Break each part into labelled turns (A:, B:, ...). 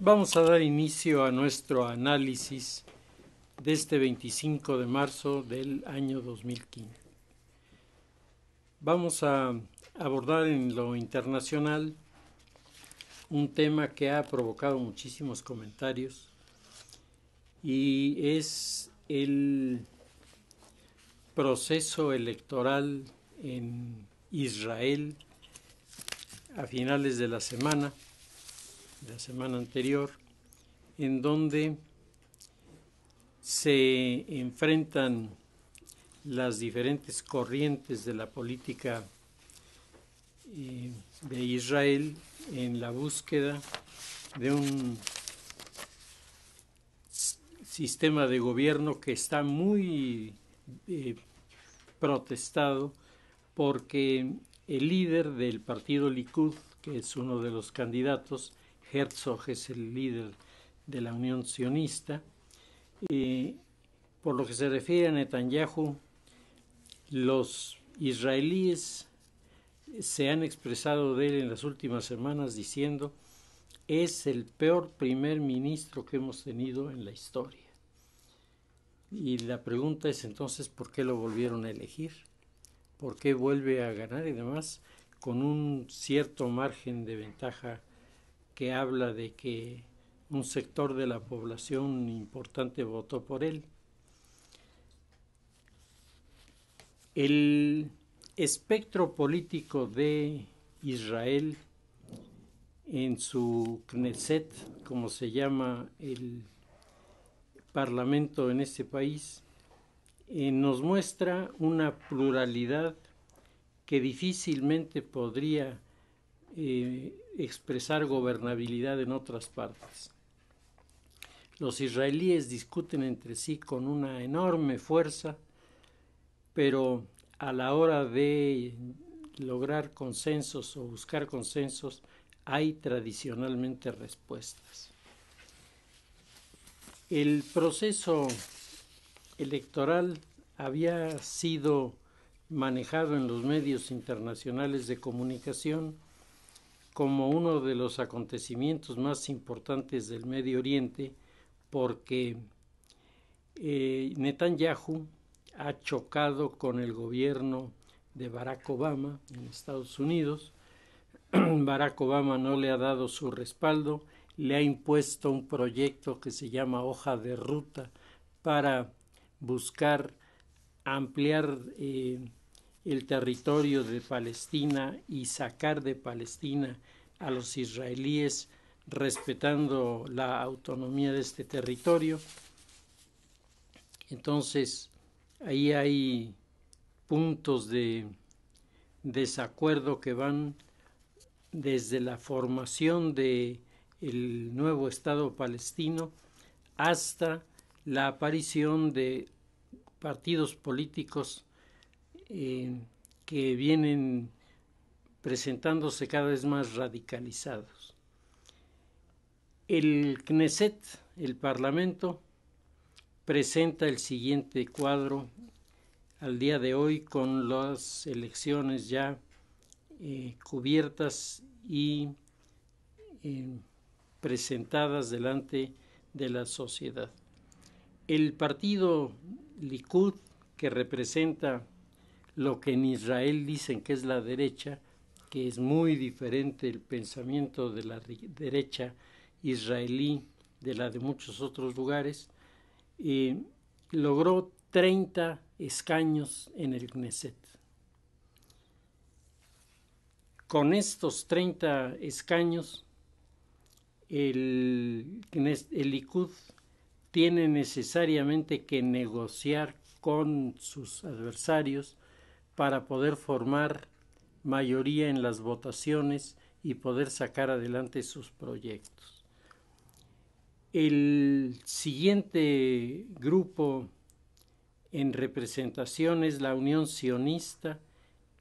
A: Vamos a dar inicio a nuestro análisis de este 25 de marzo del año 2015. Vamos a abordar en lo internacional un tema que ha provocado muchísimos comentarios y es el proceso electoral en Israel a finales de la semana anterior, en donde se enfrentan las diferentes corrientes de la política de Israel en la búsqueda de un sistema de gobierno que está muy protestado porque el líder del partido Likud, que es uno de los candidatos, Herzog es el líder de la Unión Sionista. Por lo que se refiere a Netanyahu, los israelíes se han expresado de él en las últimas semanas diciendo: es el peor primer ministro que hemos tenido en la historia. Y la pregunta es entonces, ¿por qué lo volvieron a elegir? ¿Por qué vuelve a ganar? Y además con un cierto margen de ventaja que habla de que un sector de la población importante votó por él. El espectro político de Israel en su Knesset, como se llama el parlamento en este país, nos muestra una pluralidad que difícilmente podría expresar gobernabilidad en otras partes. Los israelíes discuten entre sí con una enorme fuerza, pero a la hora de lograr consensos o buscar consensos hay tradicionalmente respuestas. El proceso electoral había sido manejado en los medios internacionales de comunicación como uno de los acontecimientos más importantes del Medio Oriente, porque Netanyahu ha chocado con el gobierno de Barack Obama en Estados Unidos. Barack Obama no le ha dado su respaldo, le ha impuesto un proyecto que se llama hoja de ruta para buscar ampliar el territorio de Palestina y sacar de Palestina a los israelíes, respetando la autonomía de este territorio. Entonces, ahí hay puntos de desacuerdo que van desde la formación del nuevo Estado palestino hasta la aparición de partidos políticos que vienen presentándose cada vez más radicalizados. El Knesset, el Parlamento, presenta el siguiente cuadro al día de hoy con las elecciones ya cubiertas y presentadas delante de la sociedad. El partido Likud, que representa lo que en Israel dicen que es la derecha, que es muy diferente el pensamiento de la derecha israelí de la de muchos otros lugares, logró 30 escaños en el Knesset. Con estos 30 escaños, el Likud tiene necesariamente que negociar con sus adversarios para poder formar mayoría en las votaciones y poder sacar adelante sus proyectos. El siguiente grupo en representación es la Unión Sionista,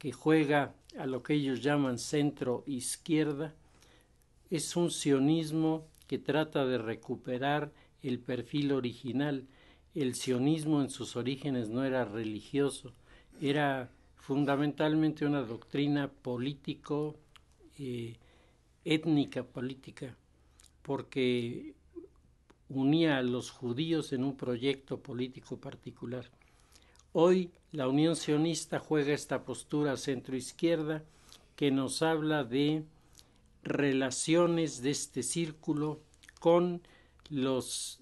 A: que juega a lo que ellos llaman centro izquierda. Es un sionismo que trata de recuperar el perfil original. El sionismo en sus orígenes no era religioso, era fundamentalmente una doctrina política, porque unía a los judíos en un proyecto político particular. Hoy la Unión Sionista juega esta postura centroizquierda que nos habla de relaciones de este círculo con los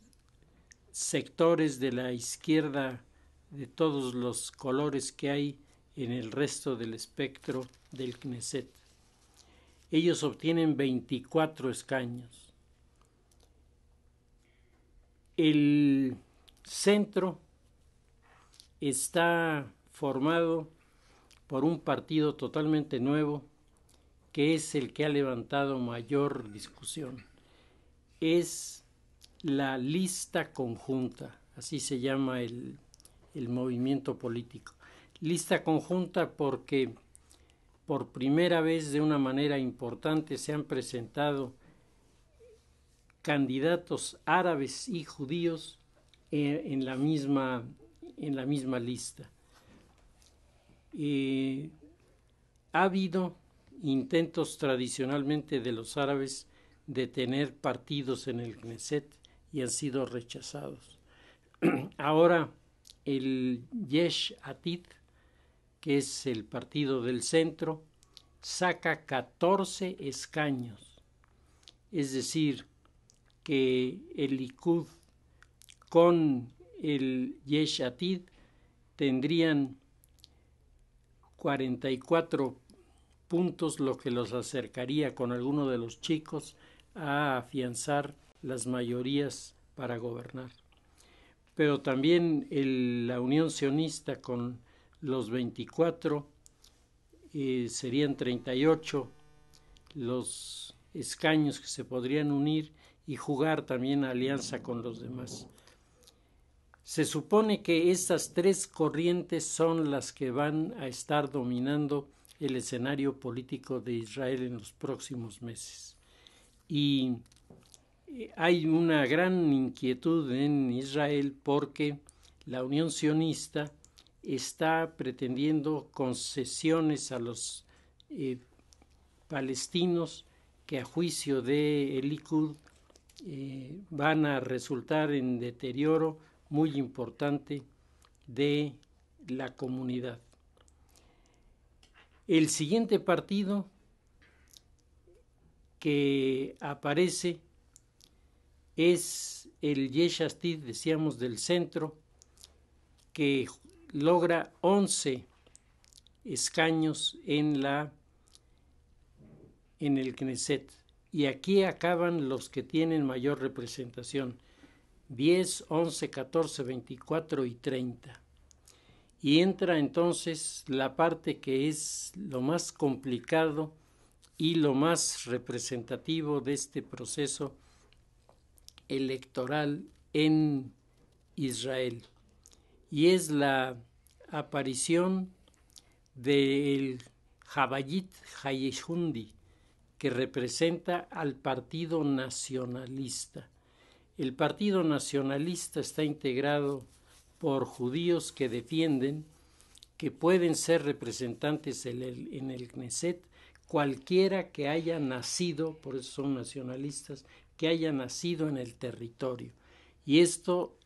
A: sectores de la izquierda de todos los colores que hay en el resto del espectro del Knesset. Ellos obtienen 24 escaños. El centro está formado por un partido totalmente nuevo, que es el que ha levantado mayor discusión. Es la lista conjunta, así se llama el movimiento político. Lista conjunta porque por primera vez de una manera importante se han presentado candidatos árabes y judíos en la misma lista. Ha habido intentos tradicionalmente de los árabes de tener partidos en el Knesset y han sido rechazados. Ahora el Yesh Atid, que es el partido del centro, saca 14 escaños. Es decir, que el Likud con el Yesh Atid tendrían 44 puntos, lo que los acercaría con alguno de los chicos a afianzar las mayorías para gobernar. Pero también la Unión Sionista con los 24 serían 38 los escaños que se podrían unir y jugar también alianza con los demás. Se supone que estas tres corrientes son las que van a estar dominando el escenario político de Israel en los próximos meses. Y hay una gran inquietud en Israel porque la Unión Sionista está pretendiendo concesiones a los palestinos que a juicio de el Likud van a resultar en deterioro muy importante de la comunidad. El siguiente partido que aparece es el Yesh Atid, decíamos, del centro, que logra 11 escaños en el Knesset. Y aquí acaban los que tienen mayor representación: 10, 11, 14, 24 y 30. Y entra entonces la parte que es lo más complicado y lo más representativo de este proceso electoral en Israel. Y es la aparición del Jabayit Hayehundi, que representa al Partido Nacionalista. El Partido Nacionalista está integrado por judíos que defienden que pueden ser representantes en el Knesset cualquiera que haya nacido, por eso son nacionalistas, que haya nacido en el territorio. Y esto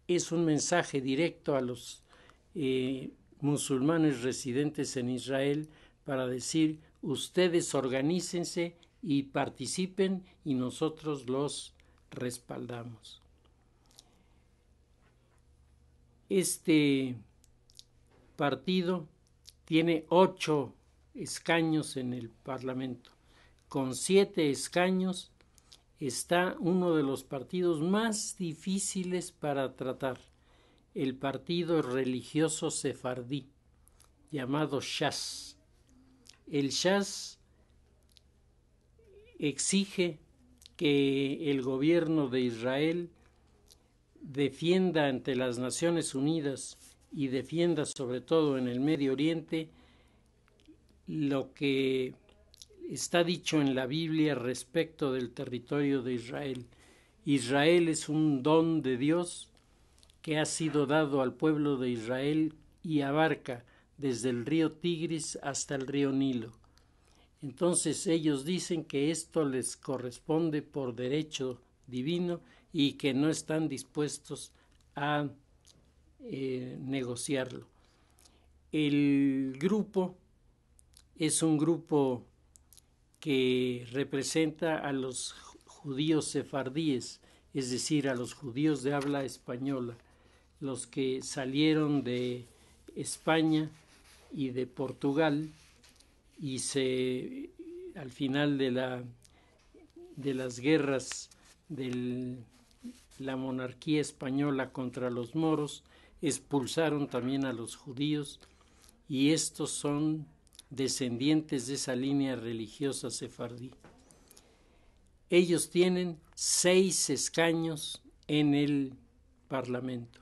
A: es un mensaje directo a los musulmanes residentes en Israel para decir: ustedes organícense y participen y nosotros los respaldamos. Este partido tiene 8 escaños en el Parlamento. Con 7 escaños está uno de los partidos más difíciles para tratar, el partido religioso sefardí, llamado Shas. El Shas exige que el gobierno de Israel defienda ante las Naciones Unidas y defienda sobre todo en el Medio Oriente lo que está dicho en la Biblia respecto del territorio de Israel. Israel es un don de Dios que ha sido dado al pueblo de Israel y abarca desde el río Tigris hasta el río Nilo. Entonces ellos dicen que esto les corresponde por derecho divino y que no están dispuestos a negociarlo. El grupo es un grupo que representa a los judíos sefardíes, es decir, a los judíos de habla española, los que salieron de España y de Portugal y al final de las guerras de la monarquía española contra los moros, expulsaron también a los judíos, y estos son descendientes de esa línea religiosa sefardí. Ellos tienen 6 escaños en el Parlamento.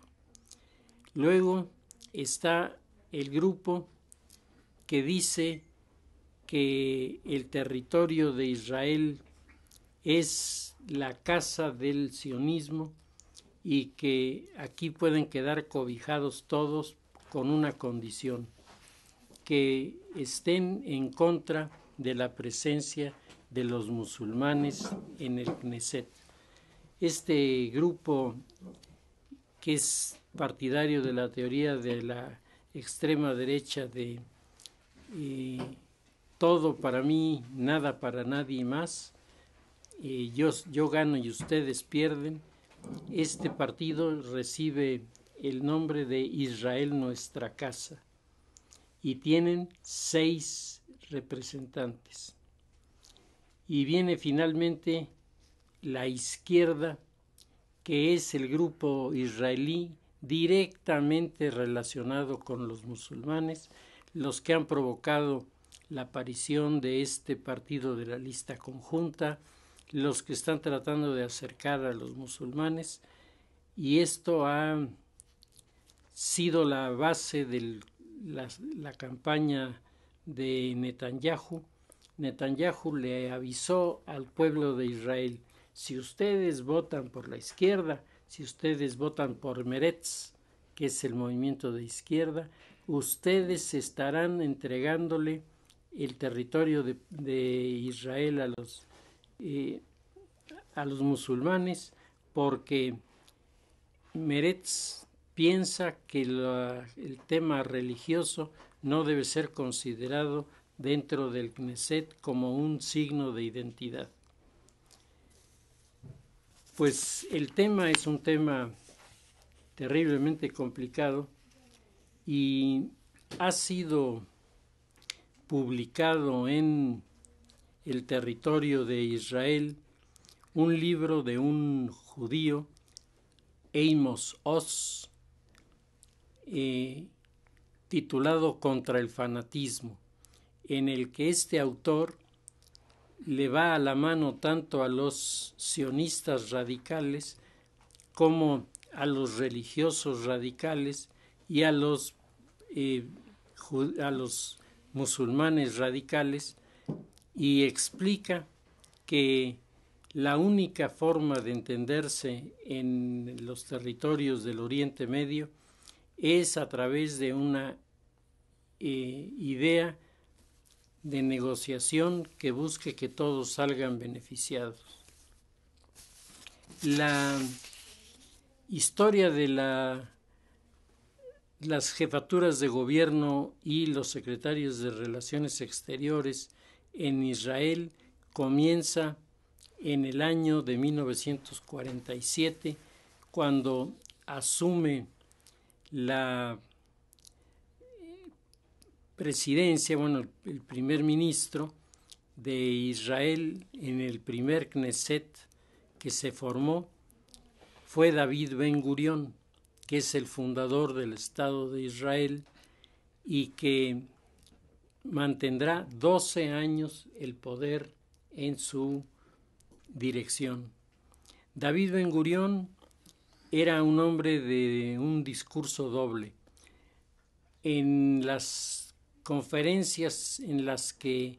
A: Luego está el grupo que dice que el territorio de Israel es la casa del sionismo y que aquí pueden quedar cobijados todos con una condición: que estén en contra de la presencia de los musulmanes en el Knesset. Este grupo, que es partidario de la teoría de la extrema derecha de todo para mí, nada para nadie más, yo gano y ustedes pierden, este partido recibe el nombre de Israel Nuestra Casa y tienen 6 representantes. Y viene finalmente la izquierda, que es el grupo israelí directamente relacionado con los musulmanes, los que han provocado la aparición de este partido de la lista conjunta, los que están tratando de acercar a los musulmanes, y esto ha sido la base de la campaña de Netanyahu. Netanyahu le avisó al pueblo de Israel: si ustedes votan por la izquierda, si ustedes votan por Meretz, que es el movimiento de izquierda, ustedes estarán entregándole el territorio de Israel a los musulmanes, porque Meretz piensa que el tema religioso no debe ser considerado dentro del Knesset como un signo de identidad. Pues el tema es un tema terriblemente complicado y ha sido publicado en el territorio de Israel un libro de un judío, Amos Oz, titulado Contra el fanatismo, en el que este autor le va a la mano tanto a los sionistas radicales como a los religiosos radicales y a los musulmanes radicales, y explica que la única forma de entenderse en los territorios del Oriente Medio es a través de una idea de negociación que busque que todos salgan beneficiados. La historia de las jefaturas de gobierno y los secretarios de Relaciones Exteriores en Israel comienza en el año de 1947, cuando asume la presidencia, el primer ministro de Israel en el primer Knesset que se formó fue David Ben Gurión, que es el fundador del Estado de Israel y que mantendrá 12 años el poder en su dirección. David Ben Gurión era un hombre de un discurso doble. En las conferencias en las que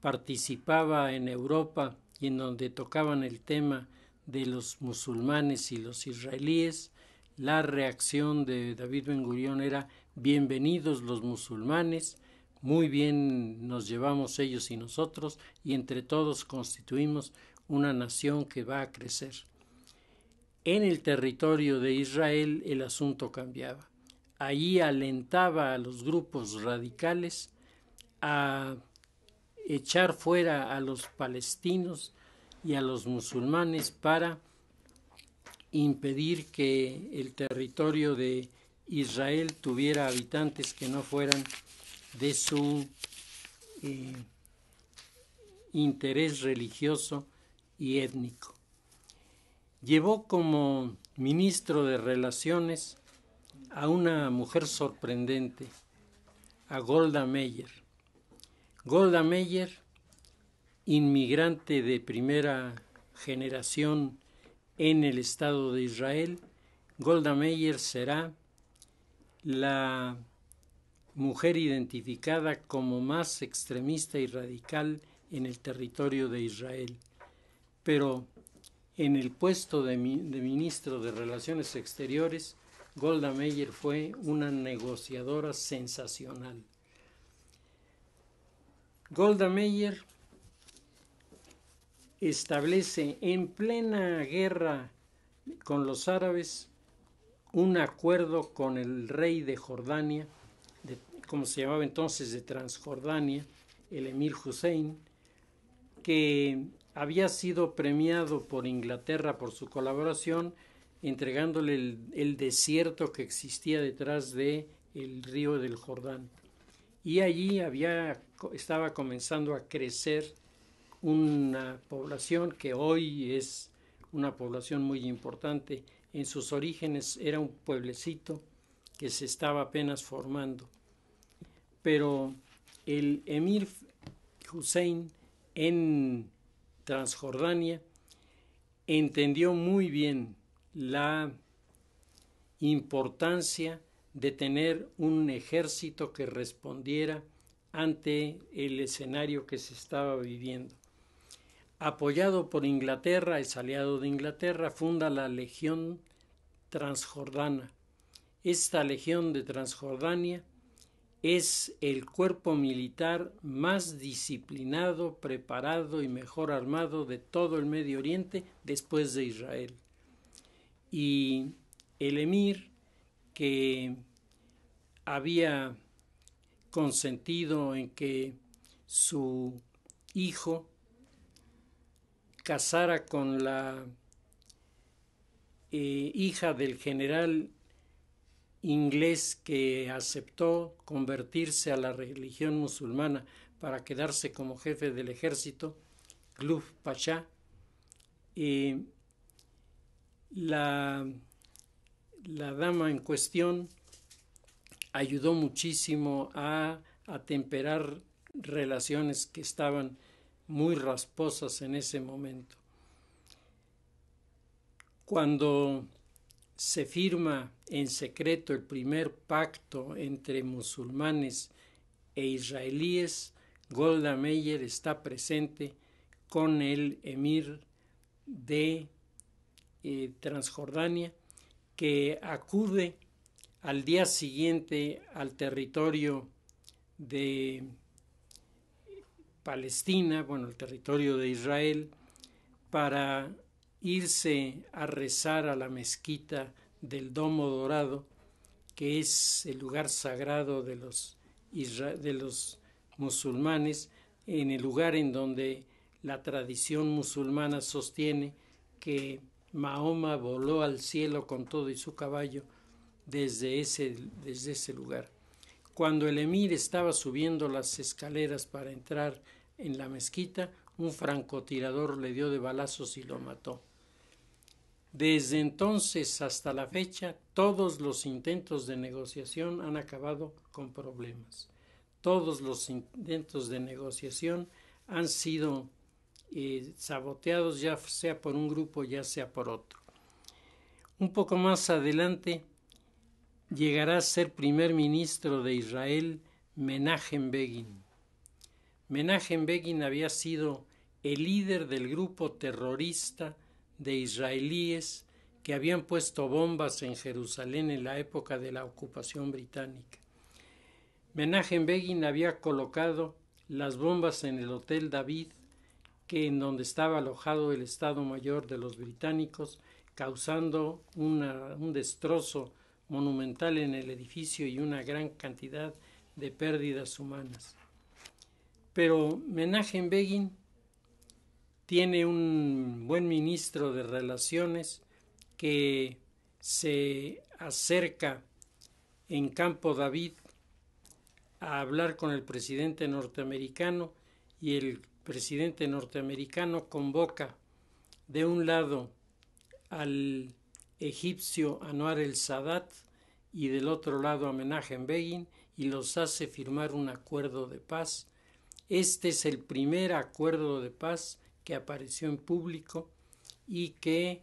A: participaba en Europa y en donde tocaban el tema de los musulmanes y los israelíes, la reacción de David Ben Gurión era: bienvenidos los musulmanes, muy bien nos llevamos ellos y nosotros, y entre todos constituimos una nación que va a crecer. En el territorio de Israel el asunto cambiaba. Allí alentaba a los grupos radicales a echar fuera a los palestinos y a los musulmanes para impedir que el territorio de Israel tuviera habitantes que no fueran de su interés religioso y étnico. Llevó como ministro de Relaciones a una mujer sorprendente, a Golda Meir. Golda Meir, inmigrante de primera generación en el Estado de Israel, Golda Meir será la mujer identificada como más extremista y radical en el territorio de Israel. Pero en el puesto de ministro de Relaciones Exteriores, Golda Meir fue una negociadora sensacional. Golda Meir establece en plena guerra con los árabes un acuerdo con el rey de Jordania, como se llamaba entonces, de Transjordania, el emir Hussein, que había sido premiado por Inglaterra por su colaboración, entregándole el desierto que existía detrás del río del Jordán. Y allí estaba comenzando a crecer una población que hoy es una población muy importante. En sus orígenes era un pueblecito que se estaba apenas formando. Pero el emir Hussein en Transjordania entendió muy bien la importancia de tener un ejército que respondiera ante el escenario que se estaba viviendo. Apoyado por Inglaterra, es aliado de Inglaterra, funda la Legión Transjordana. Esta Legión de Transjordania es el cuerpo militar más disciplinado, preparado y mejor armado de todo el Medio Oriente después de Israel. Y el emir, que había consentido en que su hijo casara con la hija del general inglés que aceptó convertirse a la religión musulmana para quedarse como jefe del ejército, Gluf Pasha, la dama en cuestión ayudó muchísimo a atemperar relaciones que estaban muy rasposas en ese momento. Cuando se firma en secreto el primer pacto entre musulmanes e israelíes, Golda Meir está presente con el emir de Transjordania, que acude al día siguiente al territorio de Palestina, el territorio de Israel, para irse a rezar a la mezquita del Domo Dorado, que es el lugar sagrado de los musulmanes, en el lugar en donde la tradición musulmana sostiene que Mahoma voló al cielo con todo y su caballo desde ese lugar. Cuando el emir estaba subiendo las escaleras para entrar en la mezquita, un francotirador le dio de balazos y lo mató. Desde entonces hasta la fecha, todos los intentos de negociación han acabado con problemas. Todos los intentos de negociación han sido saboteados, ya sea por un grupo, ya sea por otro. Un poco más adelante llegará a ser primer ministro de Israel Menachem Begin. Menachem Begin había sido el líder del grupo terrorista de israelíes que habían puesto bombas en Jerusalén en la época de la ocupación británica. Menachem Begin había colocado las bombas en el Hotel David, en donde estaba alojado el Estado Mayor de los británicos, causando un destrozo monumental en el edificio y una gran cantidad de pérdidas humanas. Pero Menachem Begin tiene un buen ministro de Relaciones que se acerca en Campo David a hablar con el presidente norteamericano, y el presidente norteamericano convoca de un lado al egipcio Anwar el-Sadat y del otro lado a Menachem Begin, y los hace firmar un acuerdo de paz. Este es el primer acuerdo de paz que apareció en público y que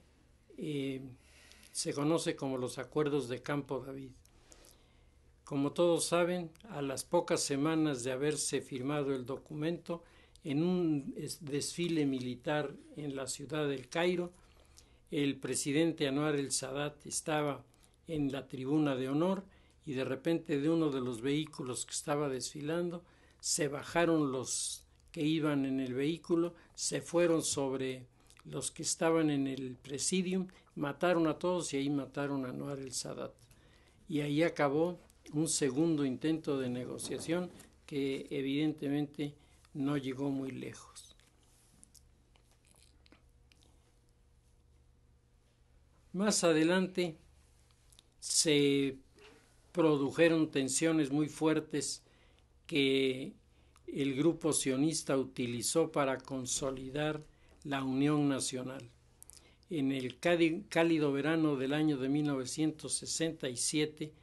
A: se conoce como los acuerdos de Campo David. Como todos saben, a las pocas semanas de haberse firmado el documento, en un desfile militar en la ciudad del Cairo, el presidente Anwar el-Sadat estaba en la tribuna de honor y de repente de uno de los vehículos que estaba desfilando se bajaron los que iban en el vehículo, se fueron sobre los que estaban en el presidium, mataron a todos y ahí mataron a Anwar el-Sadat. Y ahí acabó un segundo intento de negociación que evidentemente no llegó muy lejos. Más adelante se produjeron tensiones muy fuertes que el grupo sionista utilizó para consolidar la unión nacional. En el cálido verano del año de 1967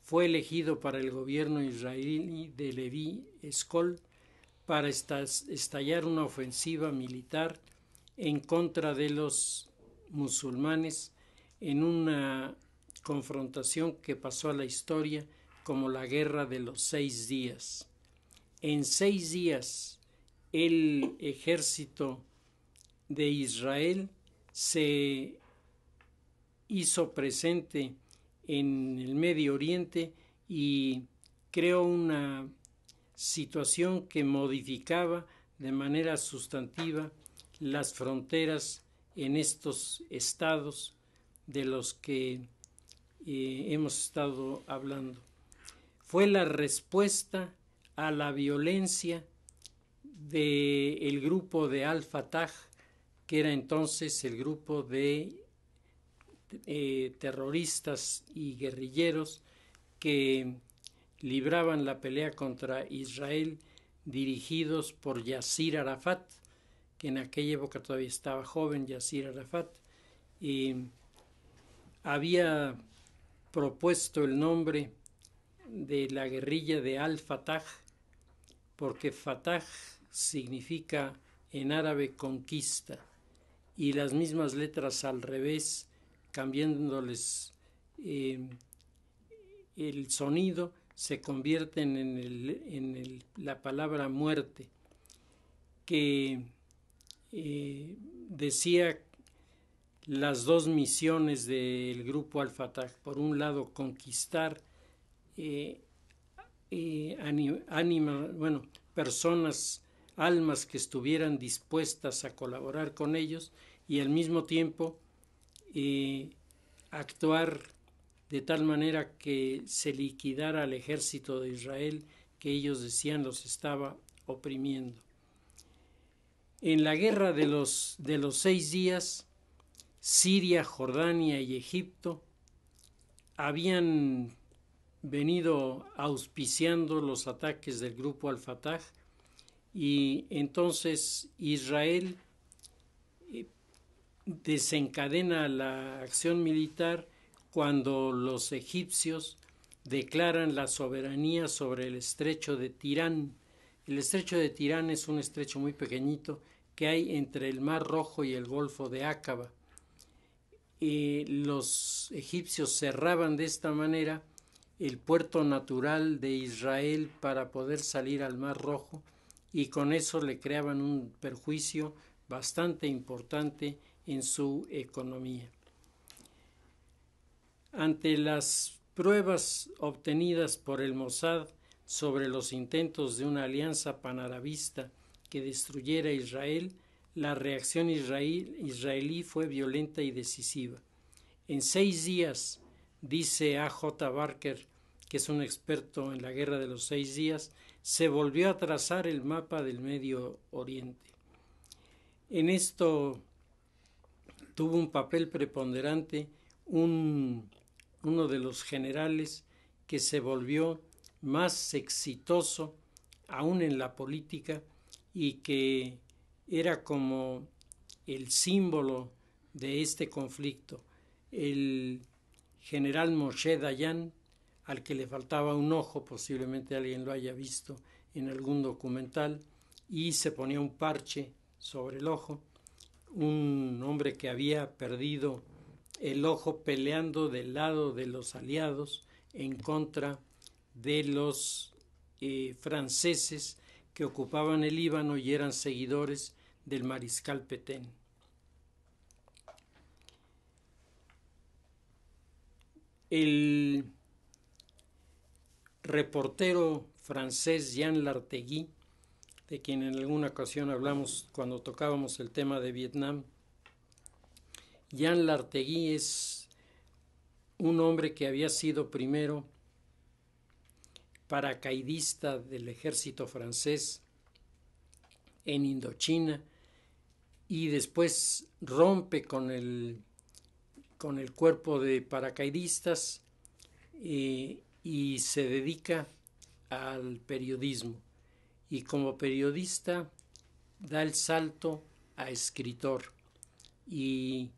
A: fue elegido para el gobierno israelí de Levi Eshkol para estallar una ofensiva militar en contra de los musulmanes en una confrontación que pasó a la historia como la Guerra de los 6 días. En 6 días el ejército de Israel se hizo presente en el Medio Oriente y creó una situación que modificaba de manera sustantiva las fronteras en estos estados de los que hemos estado hablando. Fue la respuesta a la violencia del grupo de Al-Fatah, que era entonces el grupo de terroristas y guerrilleros que libraban la pelea contra Israel, dirigidos por Yasir Arafat, que en aquella época todavía estaba joven. Yasir Arafat había propuesto el nombre de la guerrilla de Al-Fatah porque Fatah significa en árabe conquista, y las mismas letras al revés, cambiándoles el sonido, se convierten en la palabra muerte, que decía las dos misiones del grupo Al-Fatah: por un lado conquistar personas, almas que estuvieran dispuestas a colaborar con ellos, y al mismo tiempo actuar de tal manera que se liquidara al ejército de Israel, que ellos decían los estaba oprimiendo. En la guerra de los 6 días, Siria, Jordania y Egipto habían venido auspiciando los ataques del grupo Al-Fatah, y entonces Israel desencadena la acción militar cuando los egipcios declaran la soberanía sobre el estrecho de Tirán. El estrecho de Tirán es un estrecho muy pequeñito que hay entre el Mar Rojo y el Golfo de Aqaba. Los egipcios cerraban de esta manera el puerto natural de Israel para poder salir al Mar Rojo, y con eso le creaban un perjuicio bastante importante en su economía. Ante las pruebas obtenidas por el Mossad sobre los intentos de una alianza panarabista que destruyera a Israel, la reacción israelí fue violenta y decisiva. En 6 días, dice A.J. Barker, que es un experto en la Guerra de los 6 días, se volvió a trazar el mapa del Medio Oriente. En esto tuvo un papel preponderante uno de los generales que se volvió más exitoso aún en la política y que era como el símbolo de este conflicto, el general Moshe Dayan, al que le faltaba un ojo, posiblemente alguien lo haya visto en algún documental, y se ponía un parche sobre el ojo, un hombre que había perdido el ojo peleando del lado de los aliados en contra de los franceses que ocupaban el Líbano y eran seguidores del mariscal Pétain. El reportero francés Jean Lartegui, de quien en alguna ocasión hablamos cuando tocábamos el tema de Vietnam, Jean Lartegui es un hombre que había sido primero paracaidista del ejército francés en Indochina y después rompe con el cuerpo de paracaidistas y se dedica al periodismo, y como periodista da el salto a escritor, y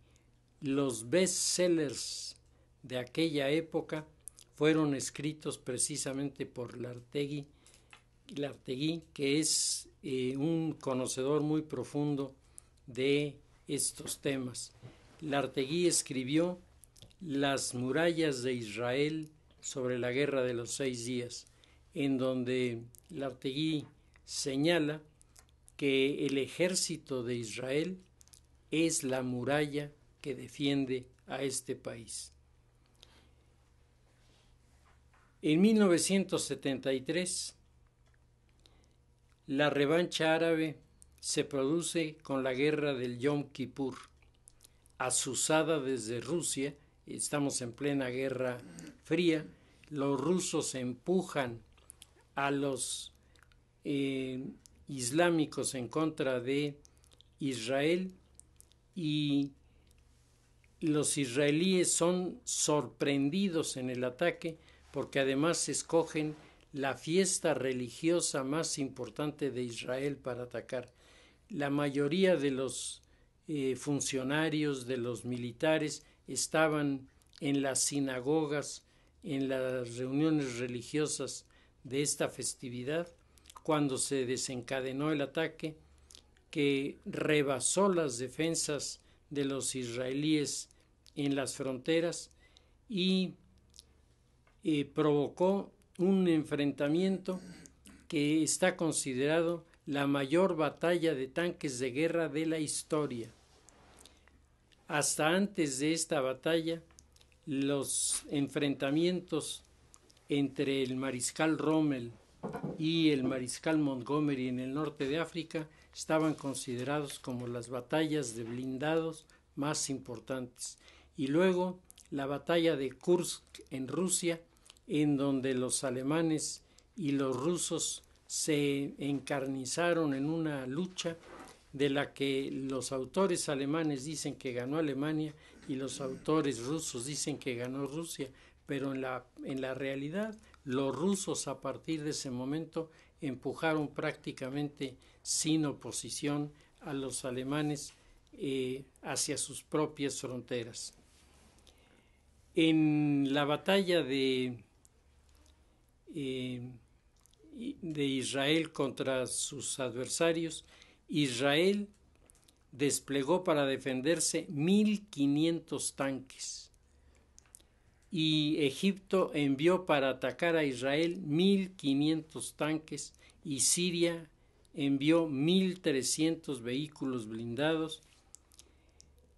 A: los bestsellers de aquella época fueron escritos precisamente por Lartegui, que es un conocedor muy profundo de estos temas. Lartegui escribió Las murallas de Israel sobre la Guerra de los 6 días, en donde Lartegui señala que el ejército de Israel es la muralla que defiende a este país. En 1973, la revancha árabe se produce con la guerra del Yom Kippur, azuzada desde Rusia. Estamos en plena Guerra Fría. Los rusos empujan a los islámicos en contra de Israel y los israelíes son sorprendidos en el ataque porque además escogen la fiesta religiosa más importante de Israel para atacar. La mayoría de los funcionarios, de los militares, estaban en las sinagogas, en las reuniones religiosas de esta festividad, cuando se desencadenó el ataque que rebasó las defensas de los israelíes en las fronteras y provocó un enfrentamiento que está considerado la mayor batalla de tanques de guerra de la historia. Hasta antes de esta batalla, los enfrentamientos entre el mariscal Rommel y el mariscal Montgomery en el norte de África estaban considerados como las batallas de blindados más importantes. Y luego la batalla de Kursk en Rusia, en donde los alemanes y los rusos se encarnizaron en una lucha de la que los autores alemanes dicen que ganó Alemania y los autores rusos dicen que ganó Rusia, pero en la realidad los rusos a partir de ese momento empujaron prácticamente sin oposición a los alemanes hacia sus propias fronteras. En la batalla de Israel contra sus adversarios, Israel desplegó para defenderse 1.500 tanques y Egipto envió para atacar a Israel 1.500 tanques y Siria envió 1.300 vehículos blindados,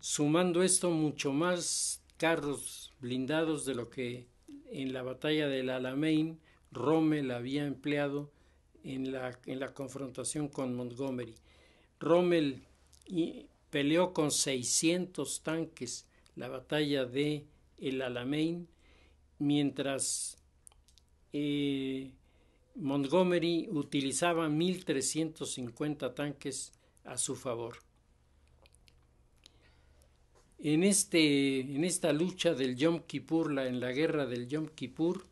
A: sumando esto mucho más carros blindados de lo que en la batalla del Alamein Rommel había empleado en la confrontación con Montgomery. Rommel peleó con 600 tanques la batalla de El Alamein, mientras Montgomery utilizaba 1.350 tanques a su favor. En esta lucha del Yom Kippur, en la guerra del Yom Kippur,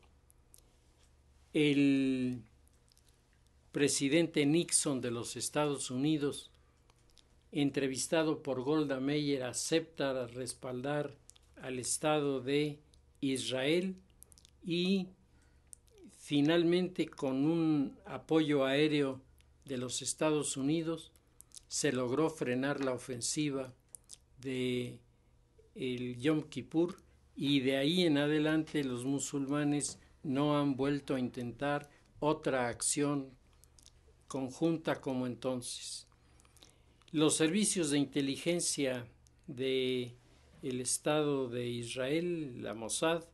A: el presidente Nixon de los Estados Unidos, entrevistado por Golda Meir, acepta respaldar al Estado de Israel y finalmente, con un apoyo aéreo de los Estados Unidos, se logró frenar la ofensiva de el Yom Kippur, y de ahí en adelante los musulmanes no han vuelto a intentar otra acción conjunta como entonces. Los servicios de inteligencia del Estado de Israel, la Mossad,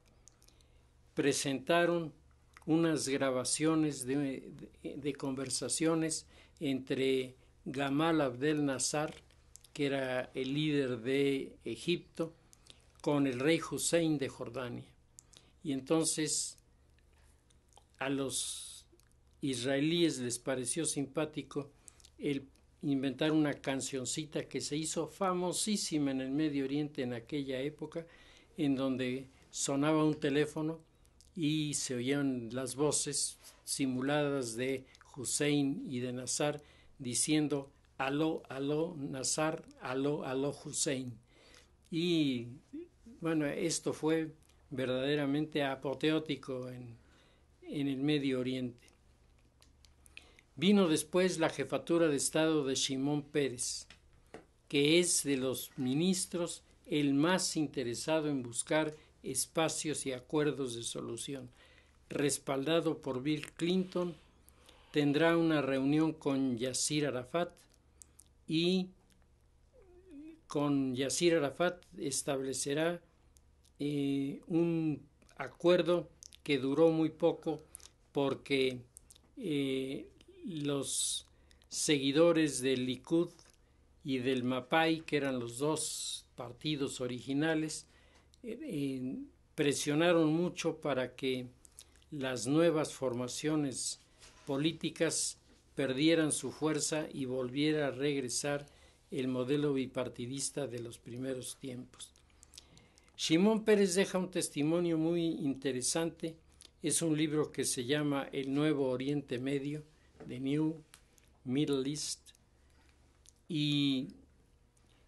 A: presentaron unas grabaciones de conversaciones entre Gamal Abdel Nasser, que era el líder de Egipto, con el rey Hussein de Jordania. Y entonces a los israelíes les pareció simpático el inventar una cancioncita que se hizo famosísima en el Medio Oriente en aquella época, en donde sonaba un teléfono y se oían las voces simuladas de Hussein y de Nasser diciendo aló, aló Nasser, aló, aló Hussein. Y bueno, esto fue verdaderamente apoteótico en el Medio Oriente. Vino después la jefatura de Estado de Shimon Peres, que es de los ministros el más interesado en buscar espacios y acuerdos de solución. Respaldado por Bill Clinton, tendrá una reunión con Yasir Arafat y con Yasir Arafat establecerá un acuerdo que duró muy poco porque los seguidores del Likud y del Mapai, que eran los dos partidos originales, presionaron mucho para que las nuevas formaciones políticas perdieran su fuerza y volviera a regresar el modelo bipartidista de los primeros tiempos. Shimon Peres deja un testimonio muy interesante. Es un libro que se llama El Nuevo Oriente Medio, The New Middle East, y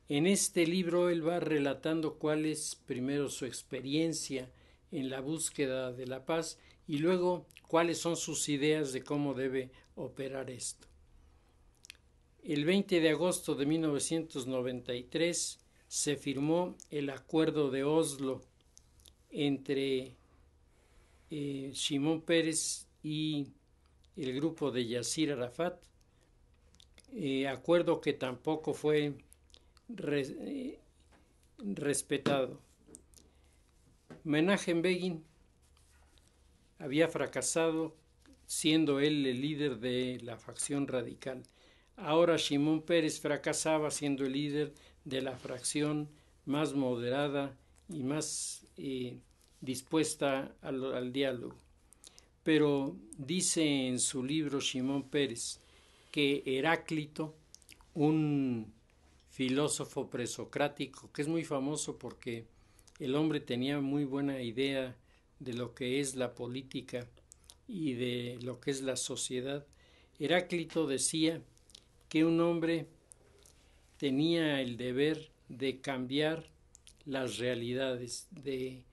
A: en este libro él va relatando cuál es primero su experiencia en la búsqueda de la paz y luego cuáles son sus ideas de cómo debe operar esto. El 20 de agosto de 1993 se firmó el Acuerdo de Oslo entre Shimon Peres y el grupo de Yasir Arafat, acuerdo que tampoco fue respetado. Menachem Begin había fracasado siendo él el líder de la facción radical. Ahora Shimon Peres fracasaba siendo el líder de la fracción más moderada y más dispuesta al diálogo. Pero dice en su libro Shimon Peres que Heráclito, un filósofo presocrático que es muy famoso porque el hombre tenía muy buena idea de lo que es la política y de lo que es la sociedad, Heráclito decía que un hombre tenía el deber de cambiar las realidades, de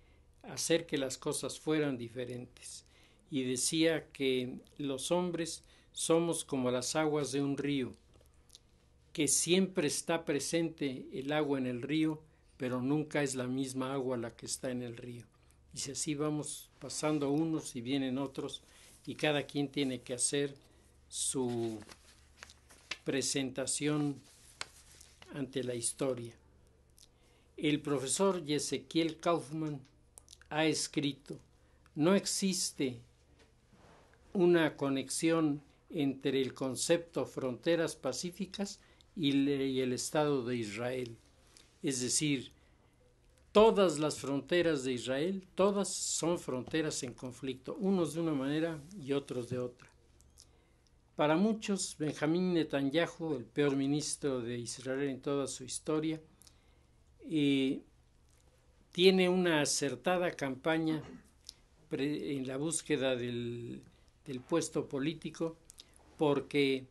A: hacer que las cosas fueran diferentes. Y decía que los hombres somos como las aguas de un río, que siempre está presente el agua en el río, pero nunca es la misma agua la que está en el río. Y si así vamos pasando unos y vienen otros, y cada quien tiene que hacer su presentación ante la historia. El profesor Ezequiel Kaufman ha escrito: no existe una conexión entre el concepto fronteras pacíficas y el Estado de Israel. Es decir, todas las fronteras de Israel, todas son fronteras en conflicto, unos de una manera y otros de otra. Para muchos, Benjamín Netanyahu, el peor ministro de Israel en toda su historia, tiene una acertada campaña en la búsqueda del puesto político, porque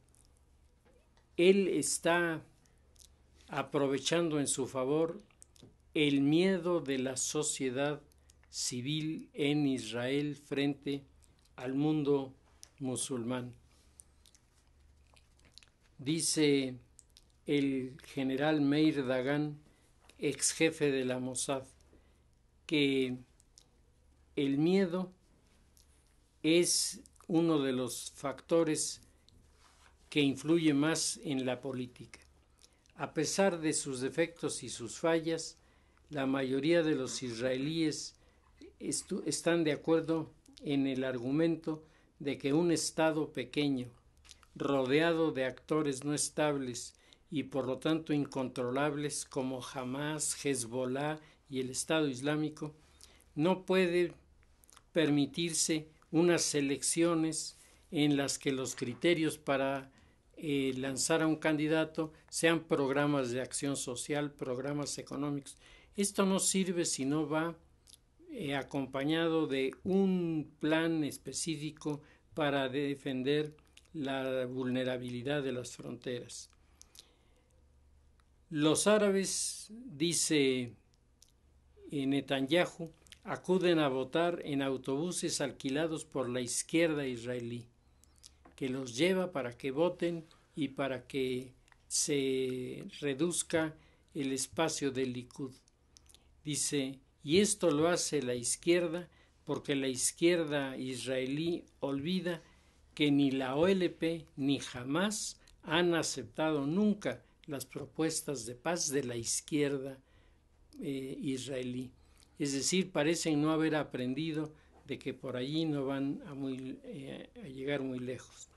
A: él está aprovechando en su favor el miedo de la sociedad civil en Israel frente al mundo musulmán. Dice el general Meir Dagan, ex jefe de la Mossad, que el miedo es uno de los factores que influye más en la política. A pesar de sus defectos y sus fallas, la mayoría de los israelíes están de acuerdo en el argumento de que un Estado pequeño, rodeado de actores no estables y por lo tanto incontrolables como Hamas, Hezbollah y el Estado Islámico, no puede permitirse unas elecciones en las que los criterios para lanzar a un candidato sean programas de acción social, programas económicos. Esto no sirve si no va acompañado de un plan específico para defender la vulnerabilidad de las fronteras. Los árabes, dice Netanyahu, acuden a votar en autobuses alquilados por la izquierda israelí, que los lleva para que voten y para que se reduzca el espacio del Likud. Dice, y esto lo hace la izquierda porque la izquierda israelí olvida que ni la OLP ni jamás han aceptado nunca las propuestas de paz de la izquierda israelí. Es decir, parecen no haber aprendido de que por allí no van a llegar muy lejos.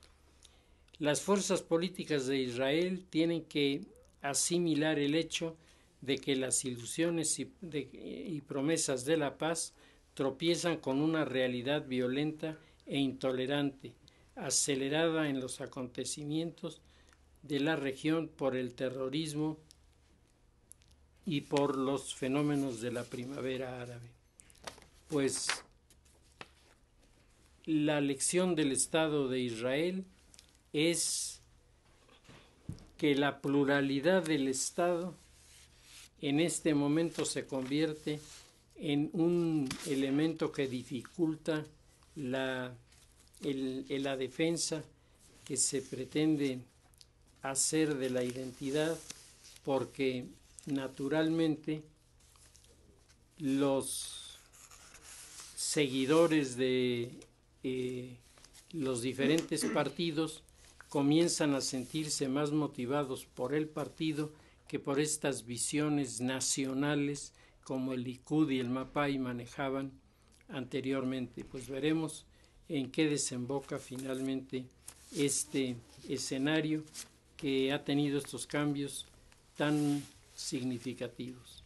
A: Las fuerzas políticas de Israel tienen que asimilar el hecho de que las ilusiones y promesas de la paz tropiezan con una realidad violenta e intolerante, acelerada en los acontecimientos de la región por el terrorismo y por los fenómenos de la primavera árabe. Pues la lección del Estado de Israel es que la pluralidad del Estado en este momento se convierte en un elemento que dificulta la defensa que se pretende hacer de la identidad, porque naturalmente los seguidores de los diferentes partidos comienzan a sentirse más motivados por el partido que por estas visiones nacionales como el Likud y el Mapai manejaban anteriormente. Pues veremos en qué desemboca finalmente este escenario que ha tenido estos cambios tan significativos.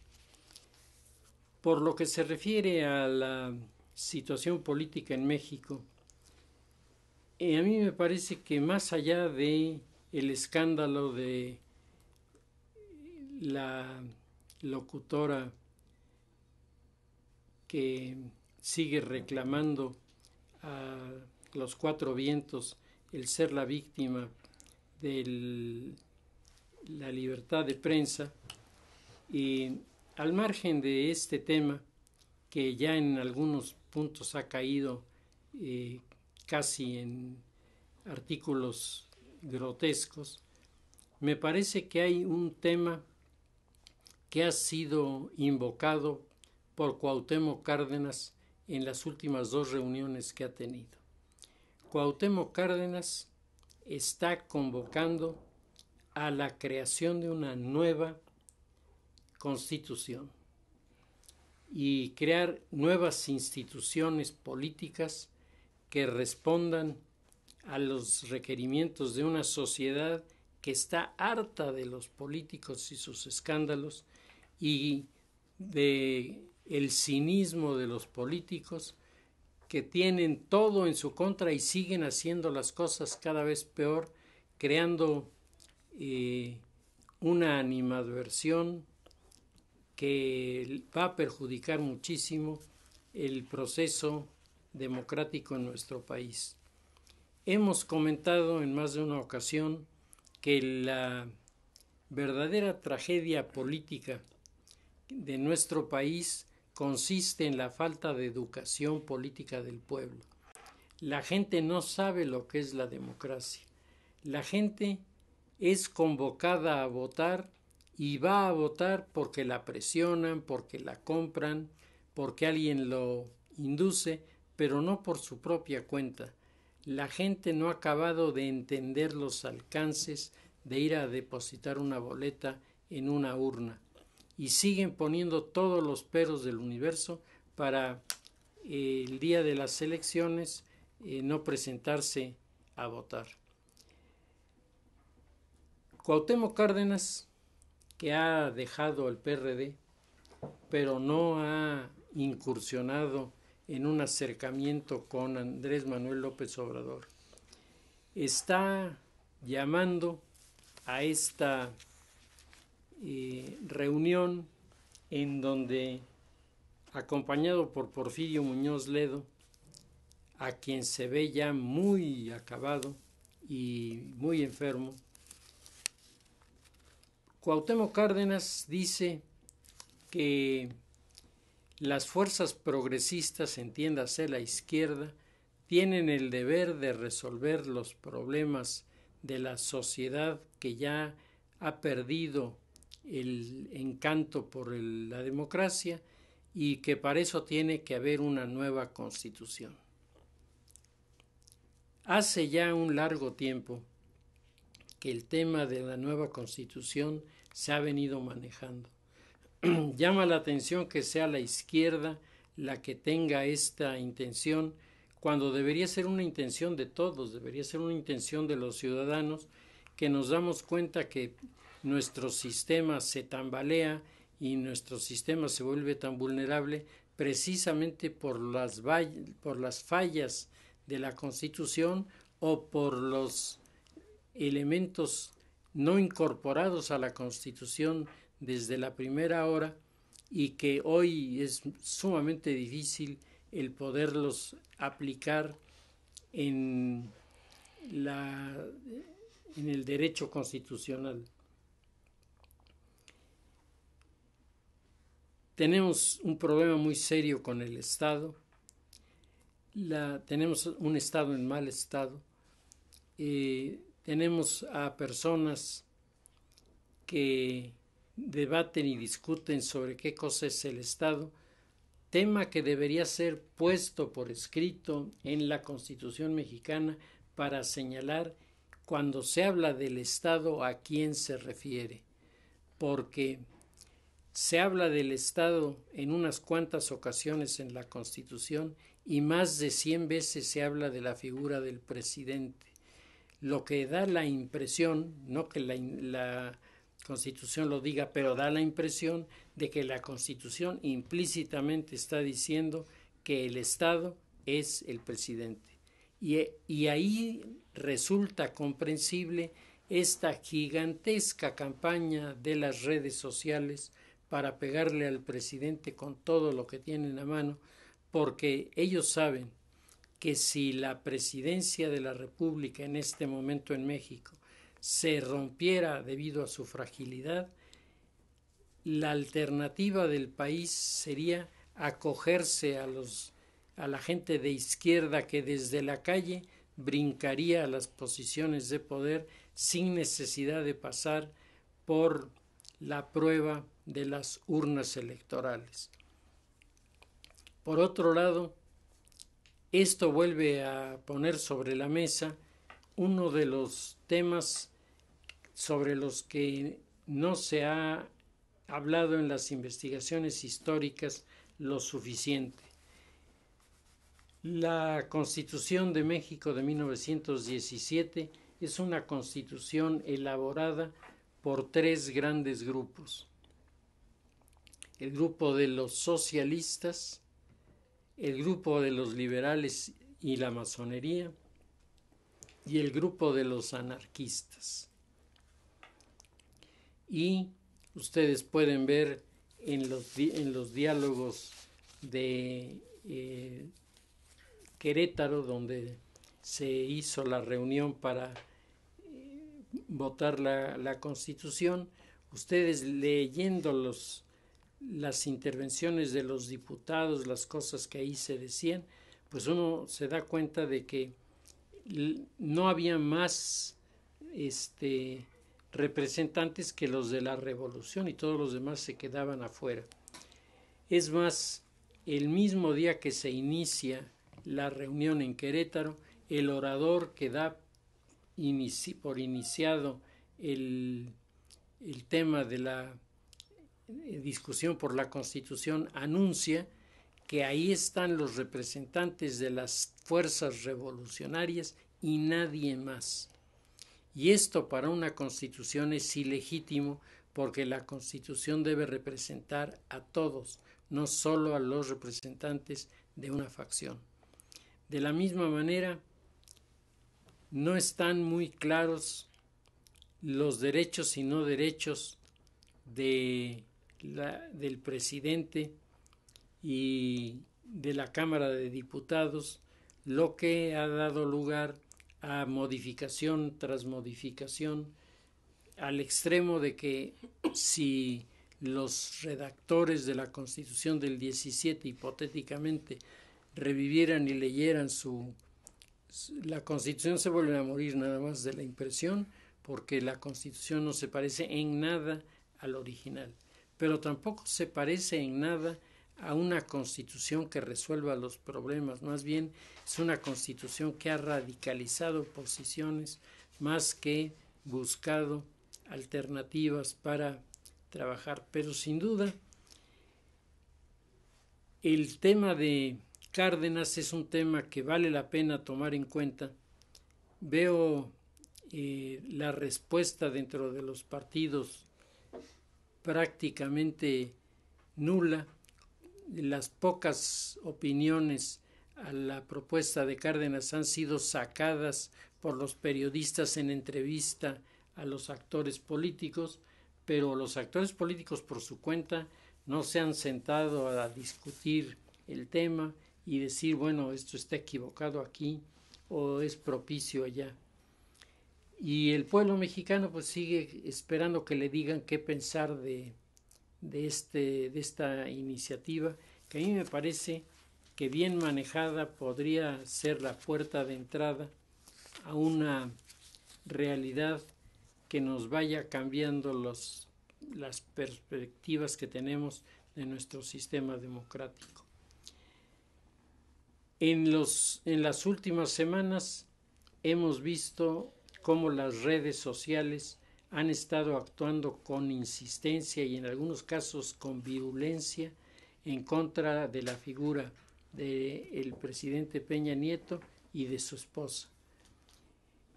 A: Por lo que se refiere a la situación política en México, a mí me parece que más allá de el escándalo de la locutora que sigue reclamando a los cuatro vientos el ser la víctima de la libertad de prensa, y al margen de este tema que ya en algunos puntos ha caído casi en artículos grotescos, me parece que hay un tema que ha sido invocado por Cuauhtémoc Cárdenas en las últimas dos reuniones que ha tenido. Cuauhtémoc Cárdenas está convocando a la creación de una nueva constitución y crear nuevas instituciones políticas que respondan a los requerimientos de una sociedad que está harta de los políticos y sus escándalos y de el cinismo de los políticos que tienen todo en su contra y siguen haciendo las cosas cada vez peor, creando una animadversión que va a perjudicar muchísimo el proceso democrático en nuestro país. Hemos comentado en más de una ocasión que la verdadera tragedia política de nuestro país consiste en la falta de educación política del pueblo. La gente no sabe lo que es la democracia. La gente es convocada a votar y va a votar porque la presionan, porque la compran, porque alguien lo induce, pero no por su propia cuenta. La gente no ha acabado de entender los alcances de ir a depositar una boleta en una urna y siguen poniendo todos los peros del universo para el día de las elecciones no presentarse a votar. Cuauhtémoc Cárdenas, que ha dejado el PRD, pero no ha incursionado en un acercamiento con Andrés Manuel López Obrador, está llamando a esta reunión en donde, acompañado por Porfirio Muñoz Ledo, a quien se ve ya muy acabado y muy enfermo, Cuauhtémoc Cárdenas dice que las fuerzas progresistas, entiéndase la izquierda, tienen el deber de resolver los problemas de la sociedad que ya ha perdido el encanto por la democracia y que para eso tiene que haber una nueva constitución. Hace ya un largo tiempo que el tema de la nueva constitución se ha venido manejando. Llama la atención que sea la izquierda la que tenga esta intención, cuando debería ser una intención de todos, debería ser una intención de los ciudadanos, que nos damos cuenta que nuestro sistema se tambalea y nuestro sistema se vuelve tan vulnerable precisamente por las fallas de la Constitución o por los elementos no incorporados a la Constitución desde la primera hora y que hoy es sumamente difícil el poderlos aplicar en el derecho constitucional. Tenemos un problema muy serio con el Estado. Tenemos un Estado en mal estado. Tenemos a personas que debaten y discuten sobre qué cosa es el Estado, tema que debería ser puesto por escrito en la Constitución mexicana para señalar cuando se habla del Estado a quién se refiere, porque se habla del Estado en unas cuantas ocasiones en la Constitución y más de 100 veces se habla de la figura del presidente, lo que da la impresión, no que la Constitución lo diga, pero da la impresión de que la Constitución implícitamente está diciendo que el Estado es el presidente. Y ahí resulta comprensible esta gigantesca campaña de las redes sociales para pegarle al presidente con todo lo que tienen a mano, porque ellos saben que si la presidencia de la República en este momento en México se rompiera debido a su fragilidad, la alternativa del país sería acogerse a la gente de izquierda que desde la calle brincaría a las posiciones de poder sin necesidad de pasar por la prueba de las urnas electorales. Por otro lado, esto vuelve a poner sobre la mesa uno de los temas sobre los que no se ha hablado en las investigaciones históricas lo suficiente. La Constitución de México de 1917 es una constitución elaborada por tres grandes grupos: el grupo de los socialistas, el grupo de los liberales y la masonería, y el grupo de los anarquistas. Y ustedes pueden ver en los diálogos de Querétaro, donde se hizo la reunión para votar la Constitución, ustedes leyendo las intervenciones de los diputados, las cosas que ahí se decían, pues uno se da cuenta de que no había más representantes que los de la revolución, y todos los demás se quedaban afuera. Es más, el mismo día que se inicia la reunión en Querétaro, el orador que da por iniciado el tema de la discusión por la Constitución anuncia que ahí están los representantes de las fuerzas revolucionarias y nadie más. Y esto para una Constitución es ilegítimo, porque la Constitución debe representar a todos, no solo a los representantes de una facción. De la misma manera, no están muy claros los derechos y no derechos del presidente y de la Cámara de Diputados, lo que ha dado lugar a modificación tras modificación, al extremo de que si los redactores de la Constitución del 17 hipotéticamente revivieran y leyeran la Constitución, se vuelven a morir nada más de la impresión, porque la Constitución no se parece en nada al original, pero tampoco se parece en nada a una Constitución que resuelva los problemas. Más bien es una Constitución que ha radicalizado posiciones más que buscado alternativas para trabajar. Pero sin duda el tema de Cárdenas es un tema que vale la pena tomar en cuenta. Veo la respuesta dentro de los partidos prácticamente nula. Las pocas opiniones a la propuesta de Cárdenas han sido sacadas por los periodistas en entrevista a los actores políticos, pero los actores políticos por su cuenta no se han sentado a discutir el tema y decir, bueno, esto está equivocado aquí o es propicio allá. Y el pueblo mexicano pues sigue esperando que le digan qué pensar de esta iniciativa, que a mí me parece que bien manejada podría ser la puerta de entrada a una realidad que nos vaya cambiando las perspectivas que tenemos de nuestro sistema democrático. En las últimas semanas hemos visto cómo las redes sociales han estado actuando con insistencia y en algunos casos con virulencia en contra de la figura del presidente Peña Nieto y de su esposa.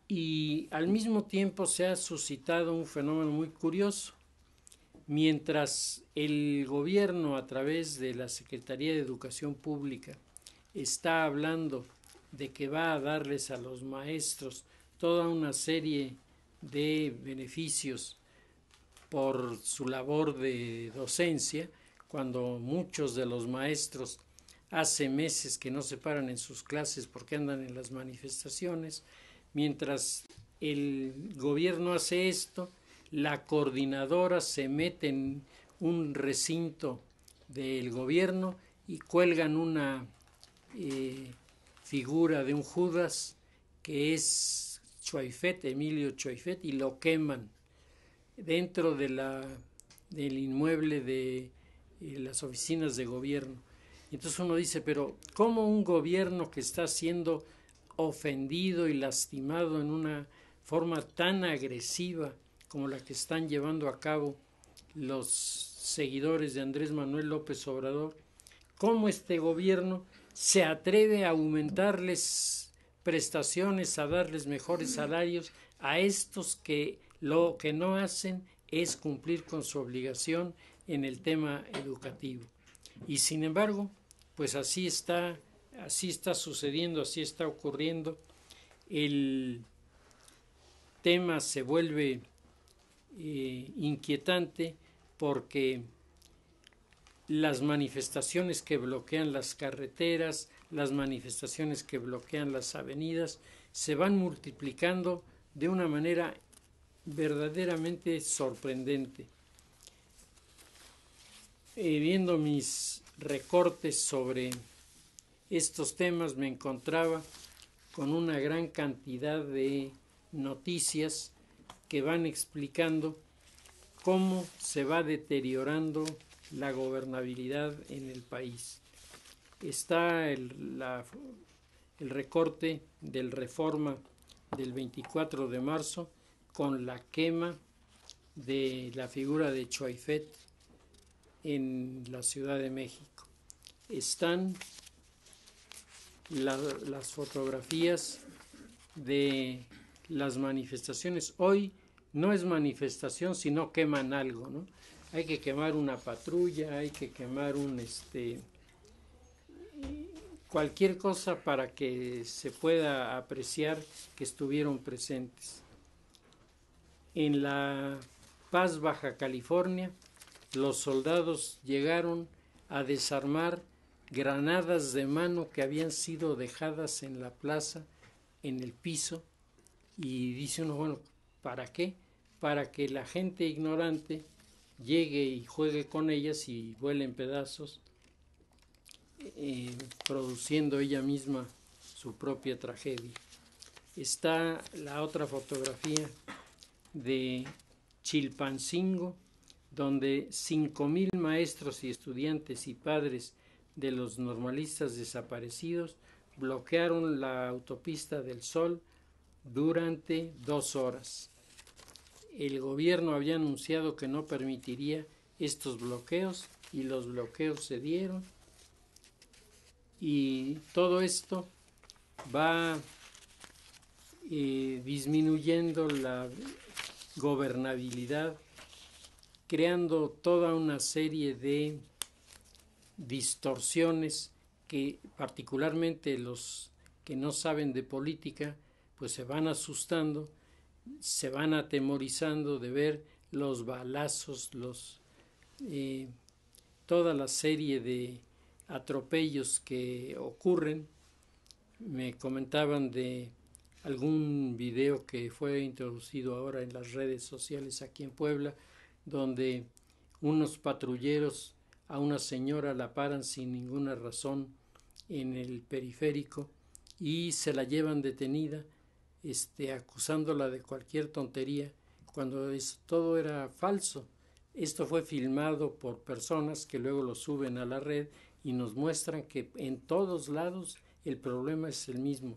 A: Y al mismo tiempo se ha suscitado un fenómeno muy curioso. Mientras el gobierno, a través de la Secretaría de Educación Pública, está hablando de que va a darles a los maestros toda una serie de beneficios por su labor de docencia, cuando muchos de los maestros hace meses que no se paran en sus clases porque andan en las manifestaciones. Mientras el gobierno hace esto, la coordinadora se mete en un recinto del gobierno y cuelgan una figura de un Judas que es Choifet, Emilio Choifet, y lo queman dentro del inmueble de las oficinas de gobierno. Entonces uno dice, pero ¿cómo un gobierno que está siendo ofendido y lastimado en una forma tan agresiva como la que están llevando a cabo los seguidores de Andrés Manuel López Obrador, cómo este gobierno se atreve a aumentarles prestaciones, a darles mejores salarios a estos que lo que no hacen es cumplir con su obligación en el tema educativo. Y sin embargo, pues así está sucediendo, así está ocurriendo. El tema se vuelve inquietante porque las manifestaciones que bloquean las carreteras, las manifestaciones que bloquean las avenidas, se van multiplicando de una manera verdaderamente sorprendente. Viendo mis recortes sobre estos temas, me encontraba con una gran cantidad de noticias que van explicando cómo se va deteriorando la gobernabilidad en el país. Está el recorte del Reforma del 24 de marzo con la quema de la figura de Choaifet en la Ciudad de México. Están las fotografías de las manifestaciones. Hoy no es manifestación, sino queman algo, ¿no? Hay que quemar una patrulla, hay que quemar cualquier cosa para que se pueda apreciar que estuvieron presentes. En La Paz, Baja California, los soldados llegaron a desarmar granadas de mano que habían sido dejadas en la plaza, en el piso, y dice uno, bueno, ¿para qué? Para que la gente ignorante llegue y juegue con ellas y vuele en pedazos, produciendo ella misma su propia tragedia. Está la otra fotografía de Chilpancingo, donde 5,000 maestros y estudiantes y padres de los normalistas desaparecidos bloquearon la autopista del Sol durante 2 horas. El gobierno había anunciado que no permitiría estos bloqueos y los bloqueos se dieron, y todo esto va disminuyendo la gobernabilidad, creando toda una serie de distorsiones que particularmente los que no saben de política pues se van asustando, se van atemorizando de ver los balazos, toda la serie de atropellos que ocurren. Me comentaban de algún video que fue introducido ahora en las redes sociales aquí en Puebla, donde unos patrulleros a una señora la paran sin ninguna razón en el periférico y se la llevan detenida, acusándola de cualquier tontería, cuando todo era falso. Esto fue filmado por personas que luego lo suben a la red y nos muestran que en todos lados el problema es el mismo.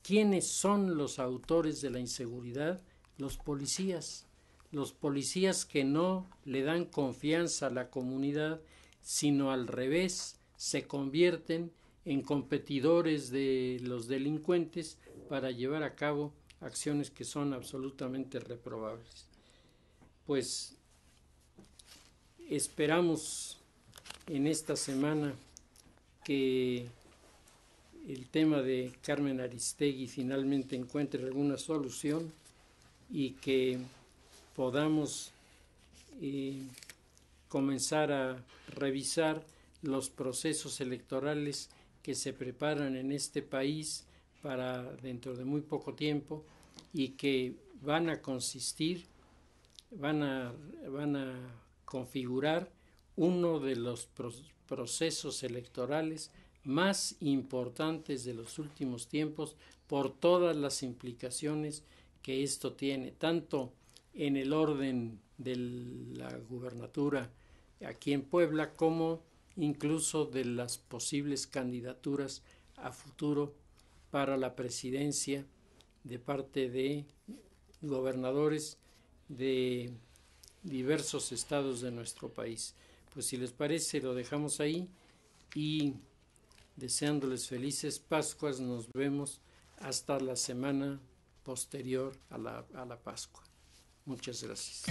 A: ¿Quiénes son los autores de la inseguridad? Los policías que no le dan confianza a la comunidad, sino al revés, se convierten en competidores de los delincuentes para llevar a cabo acciones que son absolutamente reprobables. Pues esperamos en esta semana que el tema de Carmen Aristegui finalmente encuentre alguna solución y que podamos comenzar a revisar los procesos electorales que se preparan en este país para dentro de muy poco tiempo y que van a configurar uno de los procesos electorales más importantes de los últimos tiempos por todas las implicaciones que esto tiene, tanto en el orden de la gubernatura aquí en Puebla como incluso de las posibles candidaturas a futuro para la presidencia de parte de gobernadores de diversos estados de nuestro país. Pues si les parece lo dejamos ahí y deseándoles felices Pascuas. Nos vemos hasta la semana posterior a la Pascua. Muchas gracias.